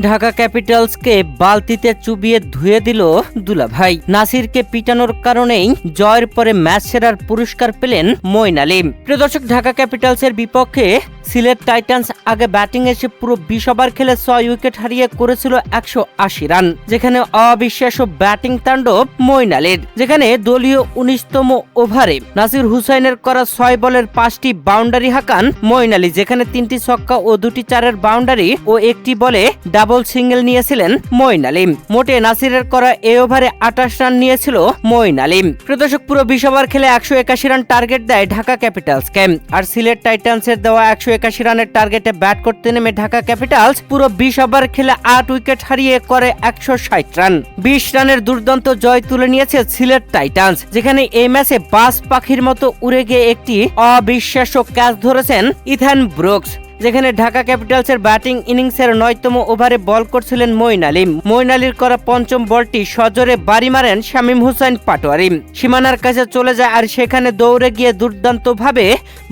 ঢাকা ক্যাপিটালসকে বালতিতে চুবিয়ে ধুয়ে দিল দুলাভাই। নাসিরকে পিটানোর কারণেই জয়ের পরে ম্যাচ সেরার পুরস্কার পেলেন মঈন আলী। প্রিয় দর্শক, ঢাকা ক্যাপিটালসের বিপক্ষে সিলেট টাইটান্স আগে ব্যাটিং এসে পুরো 20 ওভার খেলে 6 উইকেট হারিয়ে করেছিল 180 রান, যেখানে অবিশ্বাস্য ব্যাটিং তাণ্ডব মঈন আলীর। যেখানে দলীয় 19তম ওভারে নাসির হুসাইনের করা 6 বলের 5টি বাউন্ডারি হাঁকান মঈন আলী, যেখানে 3টি ছক্কা ও 2টি চারের বাউন্ডারি ও একটি বলে ডাবল সিঙ্গেল নিয়েছিলেন মঈন আলী। মোটে নাসিরের করা এই ওভারে 28 রান নিয়েছিল মঈন আলী। প্রিয় দর্শক, পুরো 20 ওভার খেলে 181 রান টার্গেট দেয় ঢাকা ক্যাপিটালসকে। আর সিলেট টাইটান্সের দেওয়া 181 রানের টার্গেটে ব্যাট করতে নেমে ঢাকা ক্যাপিটালস পুরো 20 ওভার খেলে 8 উইকেট হারিয়ে করে 160 রান। 20 রানের দুর্দান্ত জয় তুলে নিয়েছে সিলেট টাইটান্স, যেখানে এই ম্যাচে বাজ পাখির মতো উড়ে গিয়ে একটি অবিশ্বাস্য ক্যাচ ধরেছেন ইথান ব্রুকস। যেখানে ঢাকা ক্যাপিটালসের ব্যাটিং ইনিংসের 9তম ওভারে বল করছিলেন মঈন আলী। মঈন আলীর করা 5ম বলটি সজোরে বাড়ি মারেন শামীম হোসেন পাটোয়ারি। সীমানার কাছে চলে যায় আর সেখানে দৌড়ে গিয়ে দুর্দান্তভাবে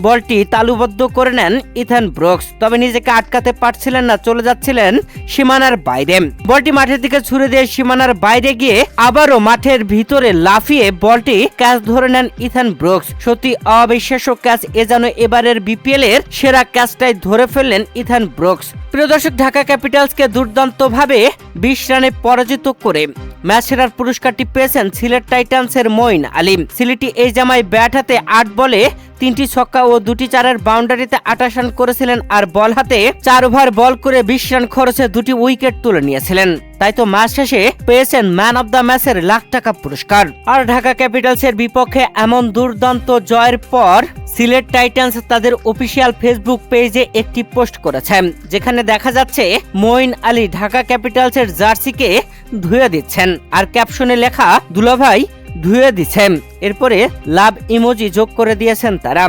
বলটি তালুবদ্ধ করে নেন ইথান ব্রুকস। তবে নিজেকে আটকাতে পারছিলেন না, চলে যাচ্ছিলেন সীমানার বাইরে। বলটি মাঠের দিকে ছুড়ে দিয়ে সীমানার বাইরে গিয়ে আবারও মাঠের ভিতরে লাফিয়ে বলটি ক্যাচ ধরে নেন ইথান ব্রুকস। সত্যি অবিশ্বাস্য ক্যাচ, এ যেন এবারের বিপিএল এর সেরা ক্যাচটাই ধরে ফেললেন ইথান ব্রুকস। প্রিয় দর্শক, ঢাকা ক্যাপিটালসকে দুর্দান্তভাবে 20 রানে পরাজিত করে ম্যাচ সেরার পুরস্কারটি পেয়েছেন সিলেট টাইটান্সের মঈন আলী। সিলেটি এই জামায় ব্যাট হাতে 8 বলে 3টি ছক্কা ও 2টি চারের বাউন্ডারিতে 28 রান করেছিলেন আর বল হাতে 4 ওভার বল করে 20 রান খরচে 2টি উইকেট তুলে নিয়েছিলেন। তাই তো ম্যাচ শেষে পেয়েছেন ম্যান অব দ্য ম্যাচের লাখ টাকা পুরস্কার। আর ঢাকা ক্যাপিটালসের বিপক্ষে এমন দুর্দান্ত জয়ের পর সিলেট টাইটান্স তাদের অফিসিয়াল ফেসবুক পেজে একটি পোস্ট করেছে, যেখানে দেখা যাচ্ছে মঈন আলী ঢাকা ক্যাপিটালসের জার্সিকে ধুয়ে দিচ্ছেন আর ক্যাপশনে লেখা দুলাভাই ধুয়ে দিচ্ছেন। এরপরে লাভ ইমোজি যোগ করে দিয়েছেন তারা।